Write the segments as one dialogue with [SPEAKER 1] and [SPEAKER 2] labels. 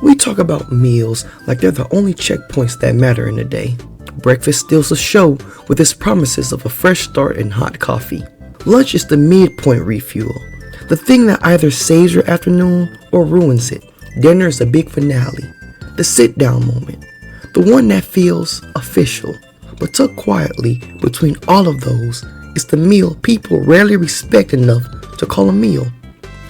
[SPEAKER 1] We talk about meals like they're the only checkpoints that matter in a day. Breakfast steals the show with its promises of a fresh start and hot coffee. Lunch is the midpoint refuel, the thing that either saves your afternoon or ruins it. Dinner is the big finale, the sit-down moment, the one that feels official. But tucked quietly between all of those is the meal people rarely respect enough to call a meal,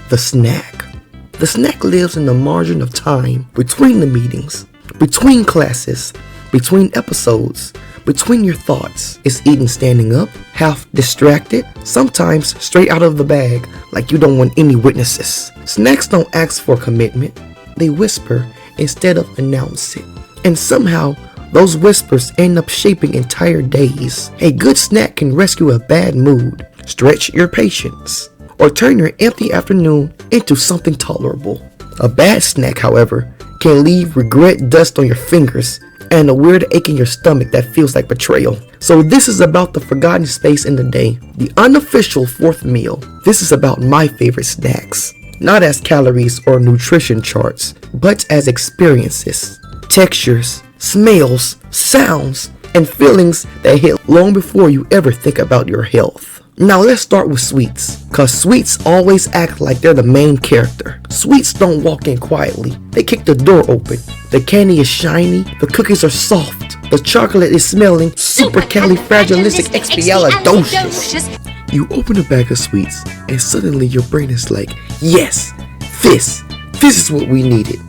[SPEAKER 1] the snack. The snack lives in the margin of time between the meetings, between classes, between episodes, between your thoughts. It's eaten standing up, half distracted, sometimes straight out of the bag like you don't want any witnesses. Snacks don't ask for commitment, they whisper instead of announce it. And somehow, those whispers end up shaping entire days. A good snack can rescue a bad mood, stretch your patience, or turn your empty afternoon into something tolerable. A bad snack, however, can leave regret dust on your fingers and a weird ache in your stomach that feels like betrayal. So this is about the forgotten space in the day, the unofficial fourth meal. This is about my favorite snacks, not as calories or nutrition charts, but as experiences, textures, smells, sounds, and feelings that hit long before you ever think about your health. Now let's start with sweets, cause sweets always act like they're the main character. Sweets don't walk in quietly, they kick the door open. The candy is shiny, the cookies are soft, the chocolate is smelling supercalifragilisticexpialidocious. You open a bag of sweets and suddenly your brain is like, yes, this is what we needed.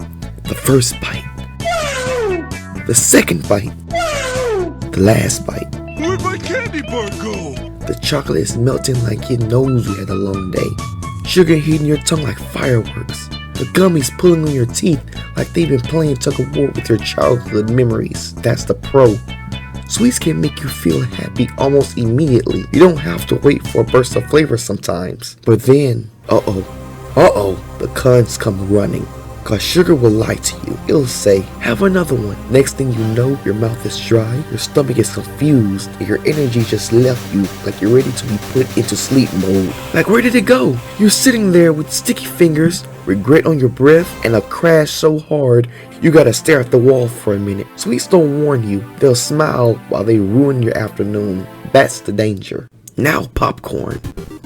[SPEAKER 1] The first bite, the second bite, the last bite.
[SPEAKER 2] Where'd my candy bar go?
[SPEAKER 1] The chocolate is melting like it knows you had a long day. Sugar hitting your tongue like fireworks. The gummies pulling on your teeth like they've been playing tug of war with your childhood memories. That's the pro. Sweets can make you feel happy almost immediately. You don't have to wait for a burst of flavor sometimes. But then, the cons come running. Cause sugar will lie to you. It'll say, have another one. Next thing you know, your mouth is dry, your stomach is confused, and your energy just left you like you're ready to be put into sleep mode. Like, where did it go? You're sitting there with sticky fingers, regret on your breath, and a crash so hard you gotta stare at the wall for a minute. Sweets don't warn you. They'll smile while they ruin your afternoon. That's the danger. Now popcorn.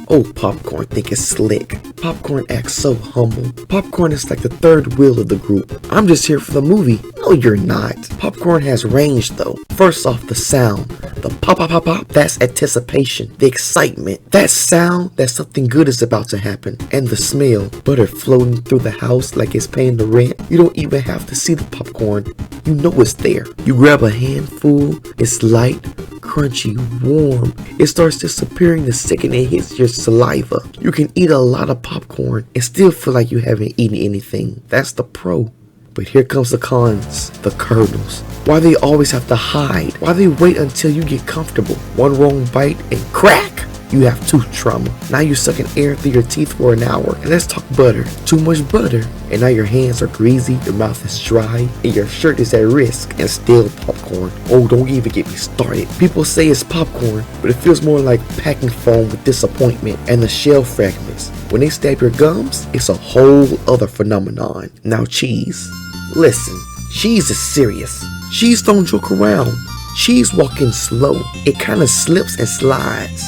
[SPEAKER 1] Oh, popcorn think it's slick. Popcorn acts so humble. Popcorn is like the third wheel of the group. I'm just here for the movie. No, you're not. Popcorn has range though. First off, the sound. The pop pop pop pop. That's anticipation. The excitement. That sound that something good is about to happen. And the smell. Butter floating through the house like it's paying the rent. You don't even have to see the popcorn. You know it's there. You grab a handful. It's light, crunchy, warm. It starts disappearing the second it hits your saliva. You can eat a lot of popcorn and still feel like you haven't eaten anything. That's the pro. But here comes the cons, the kernels. Why they always have to hide? Why they wait until you get comfortable? One wrong bite and crack! You have tooth trauma. Now you're sucking air through your teeth for an hour. And let's talk butter. Too much butter. And now your hands are greasy, your mouth is dry, and your shirt is at risk. And still popcorn. Oh, don't even get me started. People say it's popcorn, but it feels more like packing foam with disappointment and the shell fragments. When they stab your gums, it's a whole other phenomenon. Now cheese. Listen, cheese is serious. Cheese don't joke around. Cheese walking slow. It kind of slips and slides.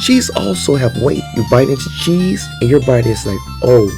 [SPEAKER 1] Cheese also have weight. You bite into cheese and your body is like, oh,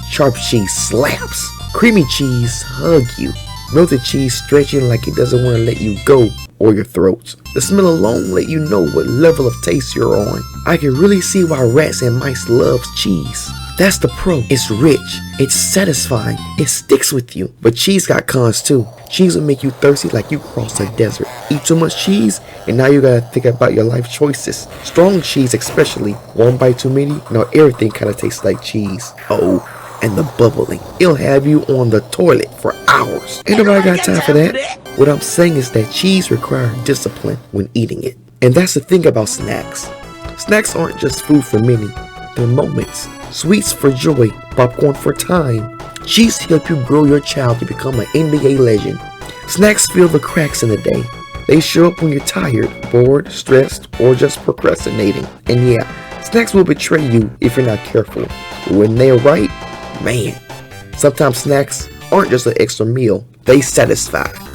[SPEAKER 1] sharp cheese slaps. Creamy cheese hug you. Melted cheese stretching like it doesn't want to let you go or your throat. The smell alone let you know what level of taste you're on. I can really see why rats and mice love cheese. That's the pro. It's rich. It's satisfying. It sticks with you. But cheese got cons too. Cheese will make you thirsty like you crossed a desert. Eat too much cheese and now you gotta think about your life choices. Strong cheese especially. One bite too many, now everything kinda tastes like cheese. Oh, and the bubbling. It'll have you on the toilet for hours. Ain't nobody got time for that. What I'm saying is that cheese requires discipline when eating it. And that's the thing about snacks. Snacks aren't just food for many. They're moments. Sweets for joy, popcorn for time. Cheese help you grow your child to become an NBA legend. Snacks fill the cracks in the day. They show up when you're tired, bored, stressed, or just procrastinating. And yeah, snacks will betray you if you're not careful. But when they're right, man, sometimes snacks aren't just an extra meal, they satisfy.